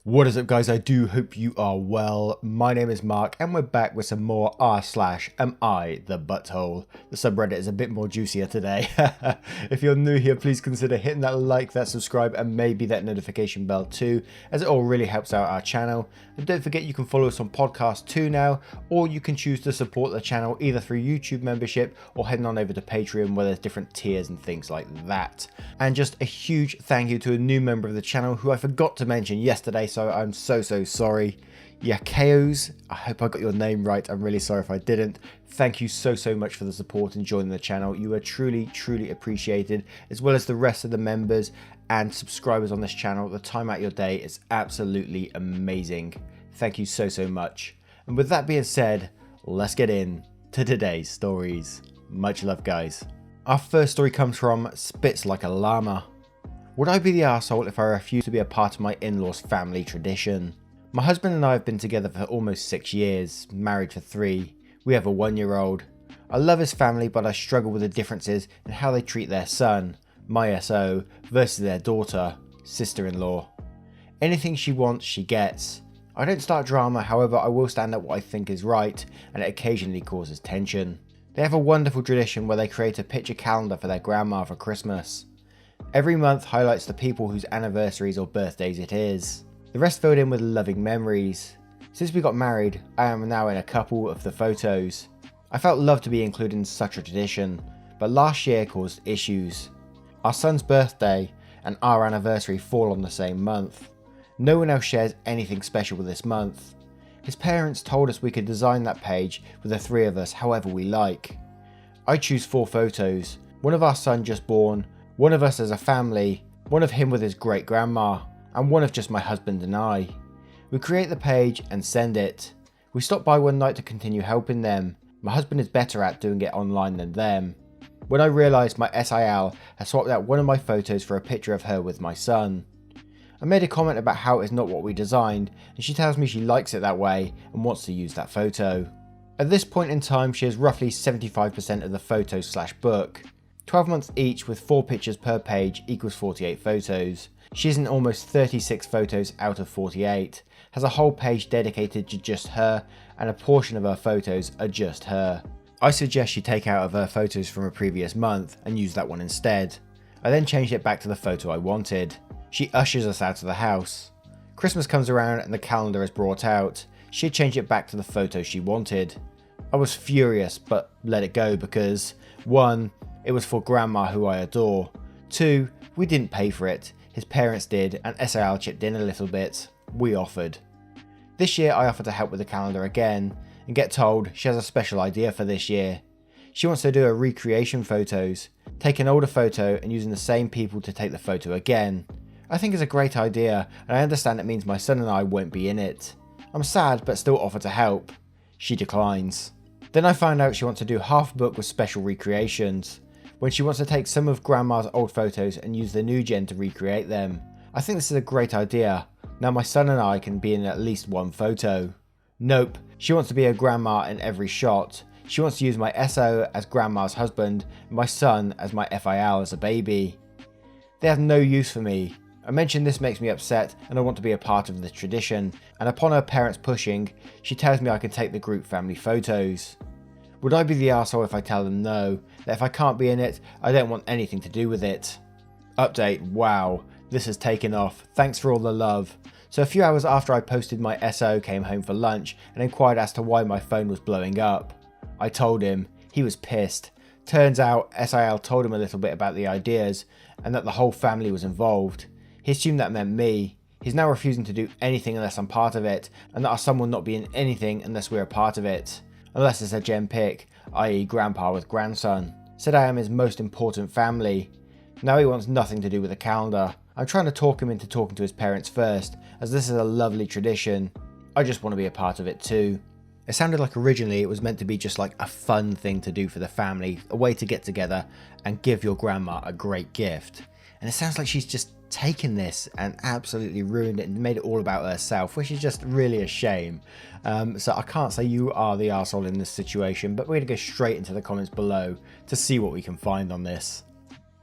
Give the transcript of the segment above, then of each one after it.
What is up, guys? I do hope you are well. My name is Mark and we're back with some more r/am I the butthole. The subreddit is a bit more juicier today. If you're new here, please consider hitting that like, that subscribe and maybe that notification bell too, as it all really helps out our channel. And don't forget you can follow us on podcast too now, or you can choose to support the channel either through YouTube membership or heading on over to Patreon where there's different tiers and things like that. And just a huge thank you to a new member of the channel who I forgot to mention yesterday, so I'm so sorry. Yakeos, I hope I got your name right. I'm really sorry if I didn't. Thank you so much for the support and joining the channel. You are truly appreciated, as well as the rest of the members and subscribers on this channel. The time out your day is absolutely amazing. Thank you so much. And with that being said, let's get in to today's stories. Much love, guys. Our first story comes from Spits Like a Llama. Would I be the arsehole if I refused to be a part of my in-laws' family tradition? My husband and I have been together for almost 6 years, married for 3. We have a 1-year-old. I love his family, but I struggle with the differences in how they treat their son, my SO, versus their daughter, sister-in-law. Anything she wants, she gets. I don't start drama, however I will stand up what I think is right, and it occasionally causes tension. They have a wonderful tradition where they create a picture calendar for their grandma for Christmas. Every month highlights the people whose anniversaries or birthdays it is. The rest filled in with loving memories. Since we got married, I am now in a couple of the photos. I felt love to be included in such a tradition, but last year caused issues. Our son's birthday and our anniversary fall on the same month. No one else shares anything special with this month. His parents told us we could design that page with the 3 of us however we like. I choose 4 photos, one of our son just born, one of us as a family, one of him with his great grandma, and one of just my husband and I. We create the page and send it. We stop by one night to continue helping them. My husband is better at doing it online than them. When I realised my SIL had swapped out one of my photos for a picture of her with my son. I made a comment about how it is not what we designed, and she tells me she likes it that way and wants to use that photo. At this point in time, she has roughly 75% of the photos/book. 12 months each with 4 pictures per page equals 48 photos. She is in almost 36 photos out of 48, has a whole page dedicated to just her, and a portion of her photos are just her. I suggest she take out of her photos from a previous month and use that one instead. I then changed it back to the photo I wanted. She ushers us out of the house. Christmas comes around and the calendar is brought out. She had changed it back to the photo she wanted. I was furious but let it go because 1. It was for grandma who I adore. 2. We didn't pay for it. His parents did and SIL chipped in a little bit. We offered. This year I offered to help with the calendar again and get told she has a special idea for this year. She wants to do a recreation photos, take an older photo and using the same people to take the photo again. I think it's a great idea and I understand it means my son and I won't be in it. I'm sad but still offer to help. She declines. Then I found out she wants to do half a book with special recreations, when she wants to take some of grandma's old photos and use the new gen to recreate them. I think this is a great idea. Now my son and I can be in at least one photo. Nope, she wants to be a grandma in every shot. She wants to use my SO as grandma's husband and my son as my FIL as a baby. They have no use for me. I mentioned this makes me upset and I want to be a part of this tradition, and upon her parents pushing, she tells me I can take the group family photos. Would I be the arsehole if I tell them no, that if I can't be in it, I don't want anything to do with it? Update, wow, this has taken off, thanks for all the love. So a few hours after I posted, my SO came home for lunch and inquired as to why my phone was blowing up. I told him, he was pissed. Turns out SIL told him a little bit about the ideas and that the whole family was involved. He assumed that meant me. He's now refusing to do anything unless I'm part of it, and that our son will not be in anything unless we're a part of it. Unless it's a gen pick, i.e. grandpa with grandson. Said I am his most important family. Now he wants nothing to do with the calendar. I'm trying to talk him into talking to his parents first, as this is a lovely tradition. I just want to be a part of it too. It sounded like originally it was meant to be just like a fun thing to do for the family, a way to get together and give your grandma a great gift. And it sounds like she's just taken this and absolutely ruined it and made it all about herself, which is just really a shame. So I can't say you are the arsehole in this situation, but we're going to go straight into the comments below to see what we can find on this.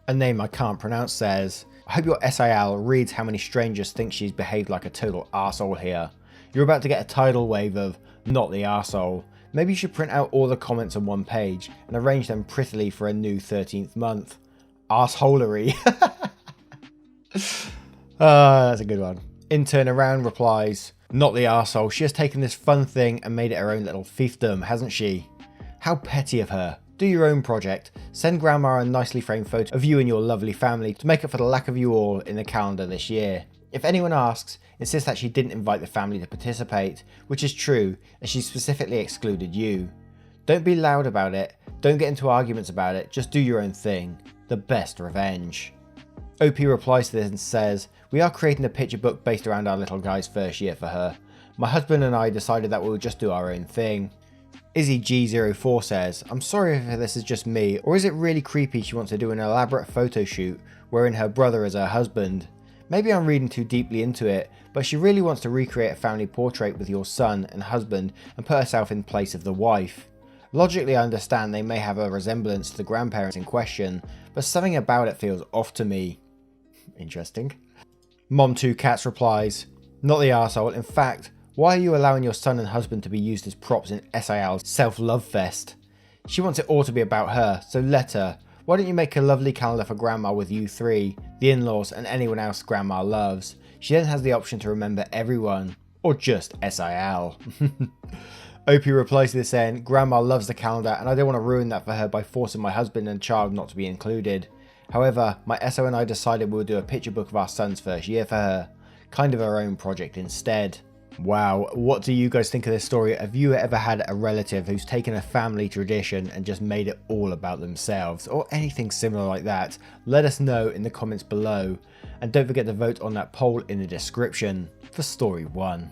A name I can't pronounce says, I hope your SIL reads how many strangers think she's behaved like a total arsehole here. You're about to get a tidal wave of not the arsehole. Maybe you should print out all the comments on one page and arrange them prettily for a new 13th month. Arseholery. That's a good one. Intern around replies, not the arsehole. She has taken this fun thing and made it her own little fiefdom, hasn't she? How petty of her. Do your own project. Send Grandma a nicely framed photo of you and your lovely family to make up for the lack of you all in the calendar this year. If anyone asks, insist that she didn't invite the family to participate, which is true, as she specifically excluded you. Don't be loud about it, don't get into arguments about it, just do your own thing. The best revenge. OP replies to this and says, we are creating a picture book based around our little guy's first year for her. My husband and I decided that we would just do our own thing. Izzy G04 says, I'm sorry if this is just me, or is it really creepy she wants to do an elaborate photo shoot wherein her brother is her husband? Maybe I'm reading too deeply into it, but she really wants to recreate a family portrait with your son and husband and put herself in place of the wife. Logically, I understand they may have a resemblance to the grandparents in question, but something about it feels off to me. Interesting. Mom2Cats replies, not the arsehole. In fact, why are you allowing your son and husband to be used as props in SIL's self-love fest? She wants it all to be about her, so let her. Why don't you make a lovely calendar for Grandma with you three, the in-laws and anyone else Grandma loves? She then has the option to remember everyone, or just SIL. OP replies to this saying, Grandma loves the calendar and I don't want to ruin that for her by forcing my husband and child not to be included. However, my SO and I decided we'll do a picture book of our son's first year for her, kind of our own project instead. Wow, what do you guys think of this story? Have you ever had a relative who's taken a family tradition and just made it all about themselves, or anything similar like that? Let us know in the comments below, and don't forget to vote on that poll in the description for story 1.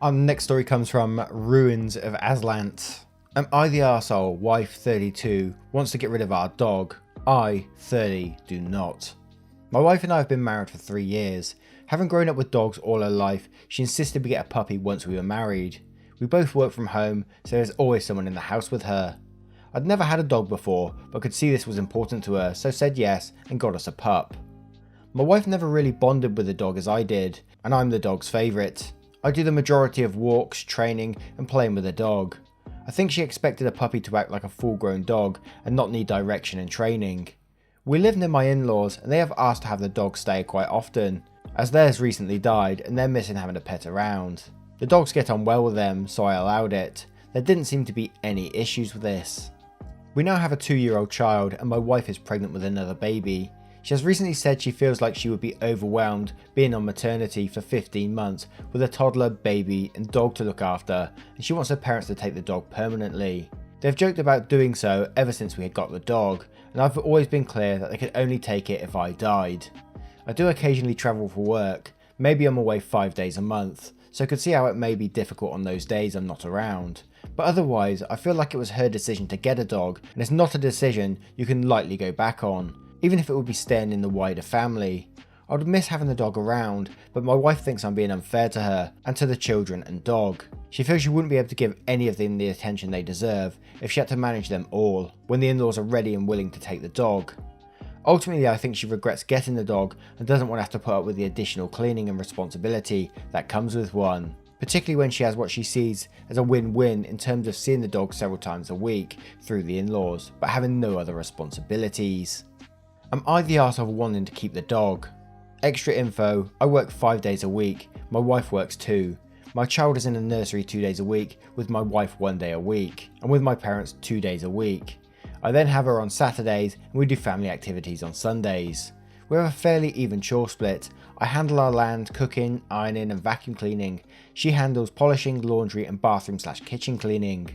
Our next story comes from Ruins of Aslant. Am I the arsehole? Wife 32 wants to get rid of our dog. I, 30, do not. My wife and I have been married for 3 years. Having grown up with dogs all her life, she insisted we get a puppy once we were married. We both work from home, so there's always someone in the house with her. I'd never had a dog before, but could see this was important to her, so said yes and got us a pup. My wife never really bonded with the dog as I did, and I'm the dog's favourite. I do the majority of walks, training and playing with the dog. I think she expected a puppy to act like a full-grown dog and not need direction and training. We live near my in-laws and they have asked to have the dog stay quite often, as theirs recently died and they're missing having a pet around. The dogs get on well with them, so I allowed it. There didn't seem to be any issues with this. We now have a 2-year-old child and my wife is pregnant with another baby. She has recently said she feels like she would be overwhelmed being on maternity for 15 months with a toddler, baby and dog to look after, and she wants her parents to take the dog permanently. They've joked about doing so ever since we had got the dog, and I've always been clear that they could only take it if I died. I do occasionally travel for work, maybe I'm away 5 days a month, so I could see how it may be difficult on those days I'm not around. But otherwise, I feel like it was her decision to get a dog, and it's not a decision you can lightly go back on, even if it would be staying in the wider family. I would miss having the dog around, but my wife thinks I'm being unfair to her and to the children and dog. She feels she wouldn't be able to give any of them the attention they deserve if she had to manage them all, when the in-laws are ready and willing to take the dog. Ultimately, I think she regrets getting the dog and doesn't want to have to put up with the additional cleaning and responsibility that comes with one, particularly when she has what she sees as a win-win in terms of seeing the dog several times a week through the in-laws, but having no other responsibilities. Am I the arsehole wanting to keep the dog? Extra info, I work 5 days a week, my wife works 2. My child is in a nursery 2 days a week, with my wife 1 day a week, and with my parents 2 days a week. I then have her on Saturdays and we do family activities on Sundays. We have a fairly even chore split. I handle our land, cooking, ironing and vacuum cleaning. She handles polishing, laundry and bathroom/kitchen cleaning.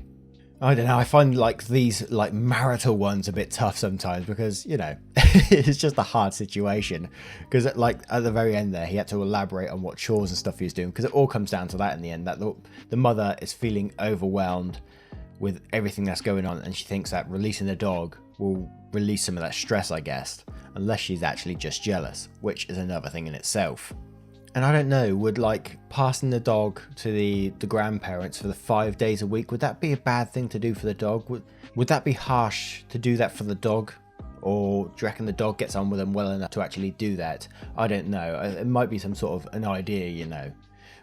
I don't know, I find like these like marital ones a bit tough sometimes because, you know, it's just a hard situation. Because like at the very end there, he had to elaborate on what chores and stuff he was doing, because it all comes down to that in the end, that the mother is feeling overwhelmed with everything that's going on and she thinks that releasing the dog will release some of that stress, I guess, unless she's actually just jealous, which is another thing in itself. And I don't know, would like passing the dog to the grandparents for the 5 days a week, would that be a bad thing to do for the dog? Would that be harsh to do that for the dog? Or do you reckon the dog gets on with them well enough to actually do that? I don't know. It might be some sort of an idea, you know.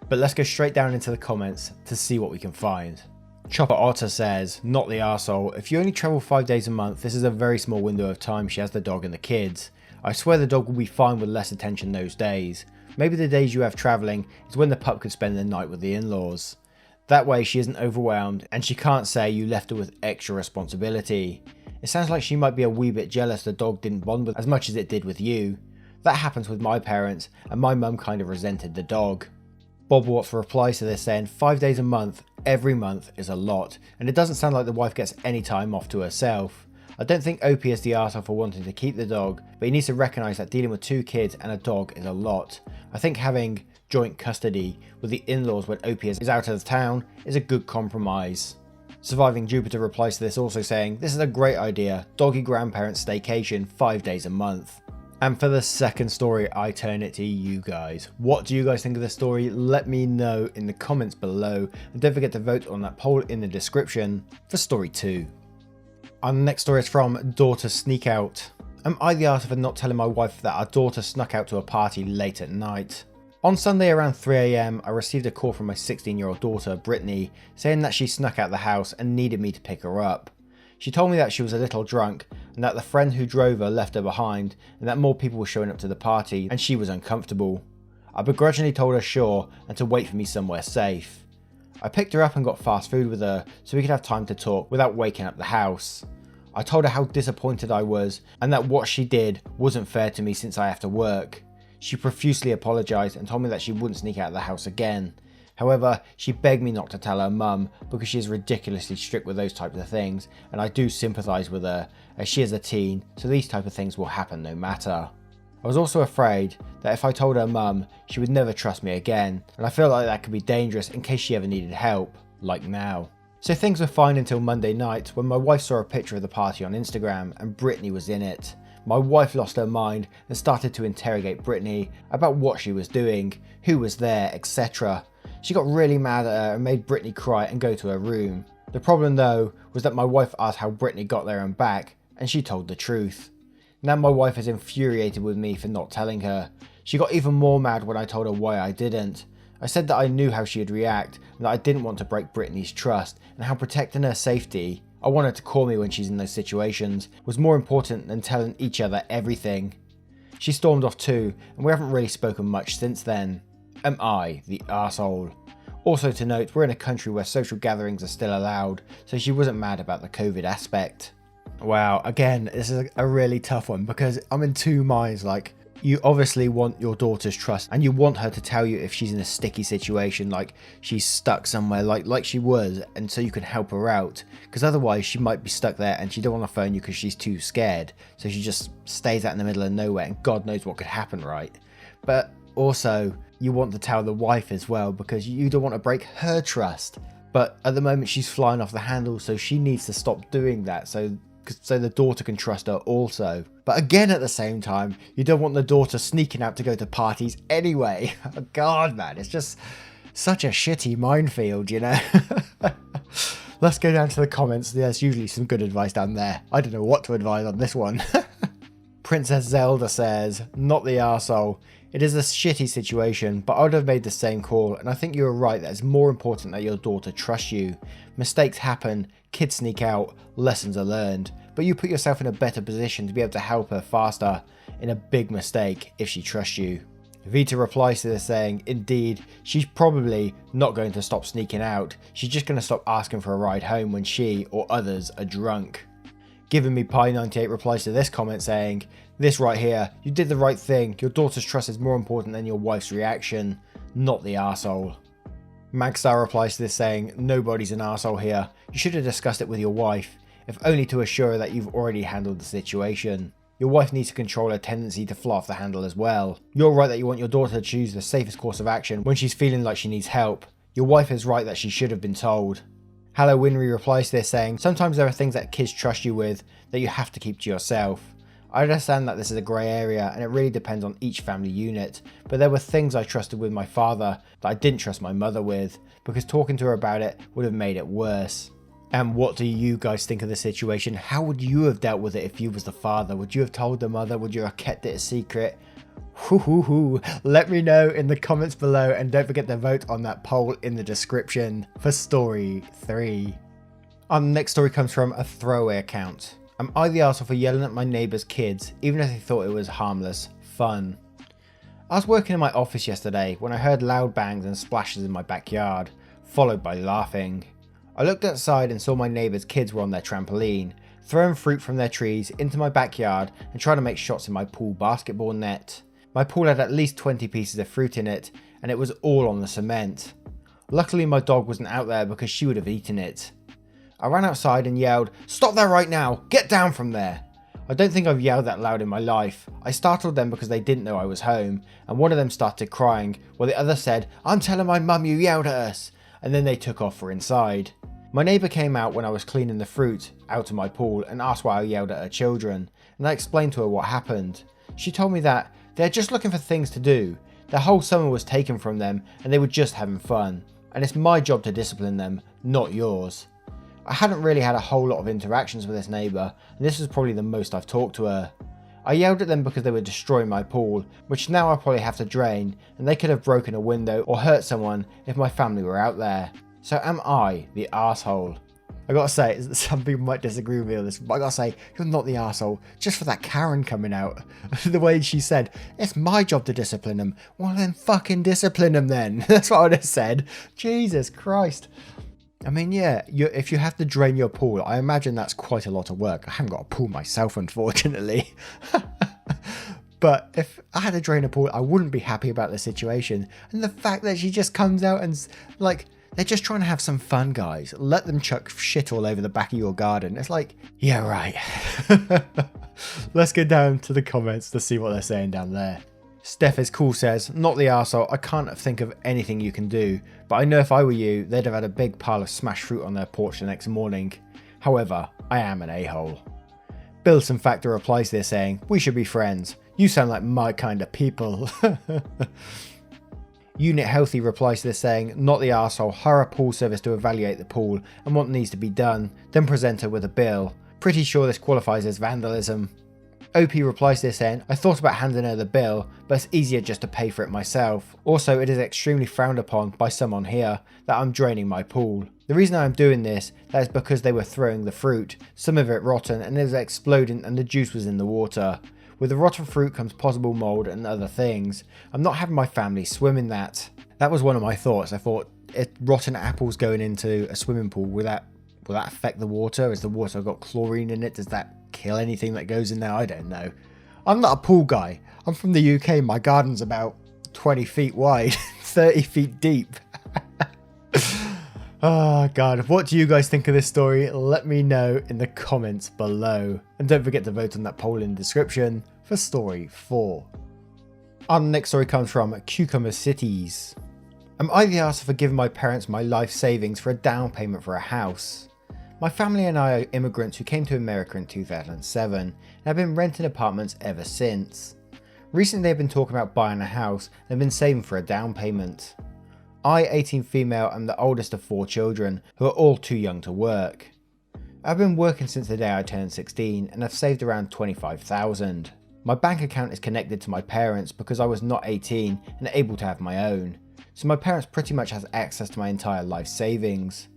But let's go straight down into the comments to see what we can find. Chopper Otter says, not the arsehole. If you only travel 5 days a month, this is a very small window of time she has the dog and the kids. I swear the dog will be fine with less attention those days. Maybe the days you have travelling is when the pup could spend the night with the in-laws. That way she isn't overwhelmed and she can't say you left her with extra responsibility. It sounds like she might be a wee bit jealous the dog didn't bond with as much as it did with you. That happens with my parents and my mum kind of resented the dog. Bob Watts replies to this saying 5 days a month, every month is a lot, and it doesn't sound like the wife gets any time off to herself. I don't think OP is the arsehole for wanting to keep the dog, but he needs to recognise that dealing with 2 kids and a dog is a lot. I think having joint custody with the in-laws when OP is out of town is a good compromise. Surviving Jupiter replies to this also saying, this is a great idea, doggy grandparent staycation 5 days a month. And for the second story, I turn it to you guys. What do you guys think of this story? Let me know in the comments below. And don't forget to vote on that poll in the description for story 2. Our next story is from Daughter Sneak Out. Am I the arsehole for not telling my wife that our daughter snuck out to a party late at night? On Sunday around 3 AM, I received a call from my 16-year-old daughter, Brittany, saying that she snuck out the house and needed me to pick her up. She told me that she was a little drunk and that the friend who drove her left her behind and that more people were showing up to the party and she was uncomfortable. I begrudgingly told her sure and to wait for me somewhere safe. I picked her up and got fast food with her so we could have time to talk without waking up the house. I told her how disappointed I was and that what she did wasn't fair to me since I have to work. She profusely apologised and told me that she wouldn't sneak out of the house again. However, she begged me not to tell her mum because she is ridiculously strict with those types of things, and I do sympathise with her as she is a teen, so these type of things will happen no matter. I was also afraid that if I told her mum, she would never trust me again, and I feel like that could be dangerous in case she ever needed help, like now. So things were fine until Monday night when my wife saw a picture of the party on Instagram and Brittany was in it. My wife lost her mind and started to interrogate Brittany about what she was doing, who was there, etc. She got really mad at her and made Brittany cry and go to her room. The problem though was that my wife asked how Brittany got there and back, and she told the truth. Now my wife is infuriated with me for not telling her. She got even more mad when I told her why I didn't. I said that I knew how she would react and that I didn't want to break Brittany's trust and how protecting her safety, I want her to call me when she's in those situations, was more important than telling each other everything. She stormed off too and we haven't really spoken much since then. Am I the arsehole? Also to note, we're in a country where social gatherings are still allowed, so she wasn't mad about the COVID aspect. Wow, again, this is a really tough one because I'm in two minds. Like, you obviously want your daughter's trust and you want her to tell you if she's in a sticky situation, like she's stuck somewhere like she was, and so you can help her out, because otherwise she might be stuck there and she don't want to phone you because she's too scared, so she just stays out in the middle of nowhere and God knows what could happen, right? But also you want to tell the wife as well because you don't want to break her trust, but at the moment she's flying off the handle, so she needs to stop doing that so the daughter can trust her also. But again, at the same time, you don't want the daughter sneaking out to go to parties anyway. God, man, it's just such a shitty minefield, you know? Let's go down to the comments. There's usually some good advice down there. I don't know what to advise on this one. Princess Zelda says, not the arsehole. It is a shitty situation, but I would have made the same call, and I think you are right that it's more important that your daughter trusts you. Mistakes happen, kids sneak out, lessons are learned, but you put yourself in a better position to be able to help her faster in a big mistake if she trusts you. Vita replies to this saying, indeed, she's probably not going to stop sneaking out, she's just going to stop asking for a ride home when she or others are drunk. Giving Me Pie 98 replies to this comment saying, this right here, you did the right thing, your daughter's trust is more important than your wife's reaction, not the arsehole. Magstar replies to this saying, nobody's an arsehole here, you should have discussed it with your wife, if only to assure her that you've already handled the situation. Your wife needs to control her tendency to fly off the handle as well. You're right that you want your daughter to choose the safest course of action when she's feeling like she needs help. Your wife is right that she should have been told. Hello Winry replies to this saying, sometimes there are things that kids trust you with that you have to keep to yourself. I understand that this is a grey area and it really depends on each family unit, but there were things I trusted with my father that I didn't trust my mother with, because talking to her about it would have made it worse. And what do you guys think of the situation? How would you have dealt with it if you was the father? Would you have told the mother? Would you have kept it a secret? Let me know in the comments below, and don't forget to vote on that poll in the description for story 3. Our next story comes from a throwaway account. Am I the arsehole for yelling at my neighbour's kids, even if they thought it was harmless fun? I was working in my office yesterday when I heard loud bangs and splashes in my backyard, followed by laughing. I looked outside and saw my neighbour's kids were on their trampoline, throwing fruit from their trees into my backyard and trying to make shots in my pool basketball net. My pool had at least 20 pieces of fruit in it, and it was all on the cement. Luckily my dog wasn't out there because she would have eaten it. I ran outside and yelled, "Stop there right now! Get down from there!" I don't think I've yelled that loud in my life. I startled them because they didn't know I was home, and one of them started crying, while the other said, "I'm telling my mum you yelled at us," and then they took off for inside. My neighbour came out when I was cleaning the fruit out of my pool and asked why I yelled at her children, and I explained to her what happened. She told me that they're just looking for things to do. Their whole summer was taken from them and they were just having fun, and it's my job to discipline them, not yours. I hadn't really had a whole lot of interactions with this neighbour, and this was probably the most I've talked to her. I yelled at them because they were destroying my pool, which now I probably have to drain, and they could have broken a window or hurt someone if my family were out there. So am I the arsehole? I gotta say, some people might disagree with me on this, but I gotta say, you're not the arsehole, just for that Karen coming out. The way she said, "It's my job to discipline them." Well then fucking discipline them then. That's what I would have said. Jesus Christ. I mean, yeah, if you have to drain your pool, I imagine that's quite a lot of work. I haven't got a pool myself, unfortunately. But if I had to drain a pool, I wouldn't be happy about the situation. And the fact that she just comes out and, like, they're just trying to have some fun, guys. Let them chuck shit all over the back of your garden. It's like, yeah, right. Let's get down to the comments to see what they're saying down there. Steph is cool says, "Not the arsehole, I can't think of anything you can do, but I know if I were you, they'd have had a big pile of smashed fruit on their porch the next morning. However, I am an a-hole." Bilson Factor replies to this saying, "We should be friends. You sound like my kind of people." Unit Healthy replies to this saying, "Not the arsehole, hire a pool service to evaluate the pool and what needs to be done, then present her with a bill. Pretty sure this qualifies as vandalism." OP replies to this saying, "I thought about handing her the bill, but it's easier just to pay for it myself. Also, it is extremely frowned upon by someone here that I'm draining my pool. The reason I'm doing this, that is because they were throwing the fruit, some of it rotten, and it was exploding and the juice was in the water. With the rotten fruit comes possible mold and other things. I'm not having my family swim in that." That was one of my thoughts. I thought, if rotten apples going into a swimming pool, will that affect the water? Has the water got chlorine in it? Does that kill anything that goes in there? I don't know. I'm not a pool guy. I'm from the UK. My garden's about 20 feet wide, 30 feet deep. Oh god, what do you guys think of this story? Let me know in the comments below. And don't forget to vote on that poll in the description for story 4. Our next story comes from Cucumber Cities. Am I the arsehole for giving my parents my life savings for a down payment for a house? My family and I are immigrants who came to America in 2007 and have been renting apartments ever since. Recently they've been talking about buying a house and have been saving for a down payment. I, 18 female, am the oldest of 4 children who are all too young to work. I've been working since the day I turned 16 and have saved around $25,000. My bank account is connected to my parents because I was not 18 and able to have my own, so my parents pretty much has access to my entire life savings.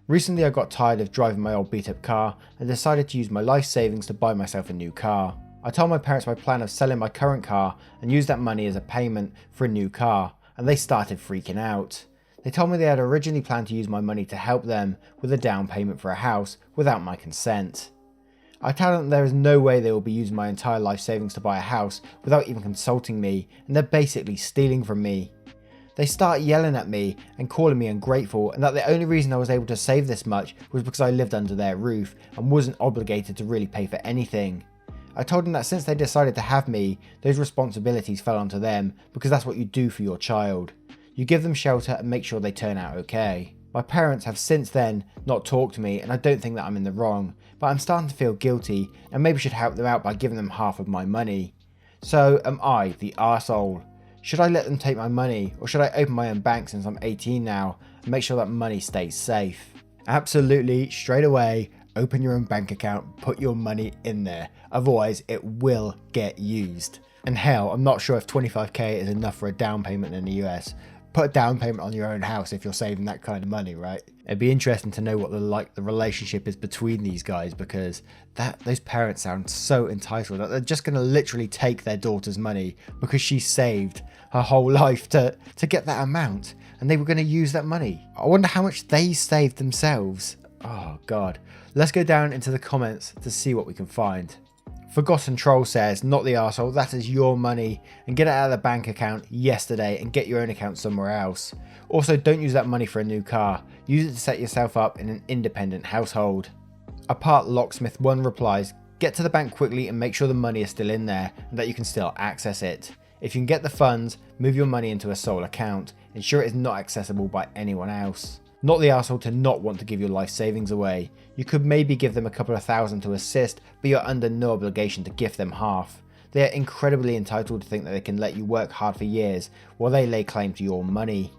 Recently I got tired of driving my old beat up car and decided to use my life savings to buy myself a new car. I told my parents my plan of selling my current car and use that money as a payment for a new car, and they started freaking out. They told me they had originally planned to use my money to help them with a down payment for a house without my consent. I tell them there is no way they will be using my entire life savings to buy a house without even consulting me, and they're basically stealing from me. They start yelling at me and calling me ungrateful, and that the only reason I was able to save this much was because I lived under their roof and wasn't obligated to really pay for anything. I told them that since they decided to have me, those responsibilities fell onto them because that's what you do for your child. You give them shelter and make sure they turn out okay. My parents have since then not talked to me, and I don't think that I'm in the wrong, but I'm starting to feel guilty and maybe should help them out by giving them half of my money. So am I the arsehole? Should I let them take my money, or should I open my own bank since I'm 18 now and make sure that money stays safe? Absolutely, straight away, open your own bank account, put your money in there. Otherwise, it will get used. And hell, I'm not sure if 25k is enough for a down payment in the US. Put a down payment on your own house if you're saving that kind of money, right? It'd be interesting to know what the relationship is between these guys, because those parents sound so entitled that they're just going to literally take their daughter's money because she saved her whole life to get that amount, and they were going to use that money. I wonder how much they saved themselves. Oh god. Let's go down into the comments to see what we can find. Forgotten Troll says, not the arsehole, that is your money, and get it out of the bank account yesterday and get your own account somewhere else. Also, don't use that money for a new car. Use it to set yourself up in an independent household. Apart Locksmith 1 replies, get to the bank quickly and make sure the money is still in there and that you can still access it. If you can get the funds, move your money into a sole account. Ensure it is not accessible by anyone else. Not the arsehole to not want to give your life savings away. You could maybe give them a couple of thousand to assist, but you're under no obligation to gift them half. They are incredibly entitled to think that they can let you work hard for years while they lay claim to your money.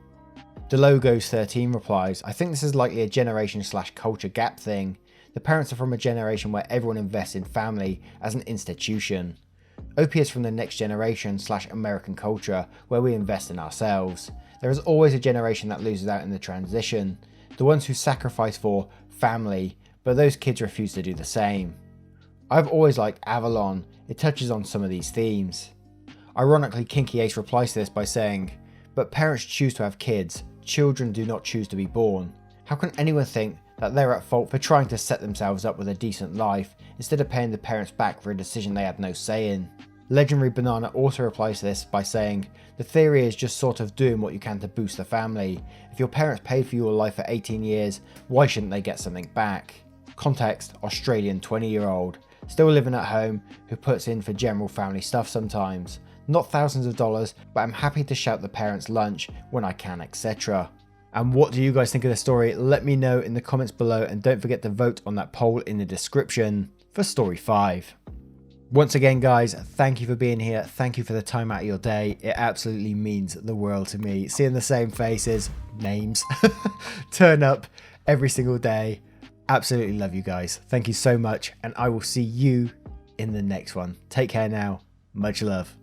DeLogos13 replies, I think this is likely a generation/culture gap thing. The parents are from a generation where everyone invests in family as an institution. OP is from the next generation/American culture where we invest in ourselves. There is always a generation that loses out in the transition, the ones who sacrifice for family, but those kids refuse to do the same. I've always liked Avalon, it touches on some of these themes. Ironically, Kinky Ace replies to this by saying, but parents choose to have kids, children do not choose to be born. How can anyone think that they're at fault for trying to set themselves up with a decent life instead of paying the parents back for a decision they had no say in? Legendary Banana also replies to this by saying, the theory is just sort of doing what you can to boost the family. If your parents paid for your life for 18 years, why shouldn't they get something back? Context, Australian 20-year-old, still living at home, who puts in for general family stuff sometimes. Not thousands of dollars, but I'm happy to shout the parents lunch when I can, etc. And what do you guys think of the story? Let me know in the comments below, and don't forget to vote on that poll in the description for story 5. Once again guys, thank you for being here, thank you for the time out of your day, it absolutely means the world to me. Seeing the same faces, names, turn up every single day, absolutely love you guys. Thank you so much, and I will see you in the next one. Take care now, much love.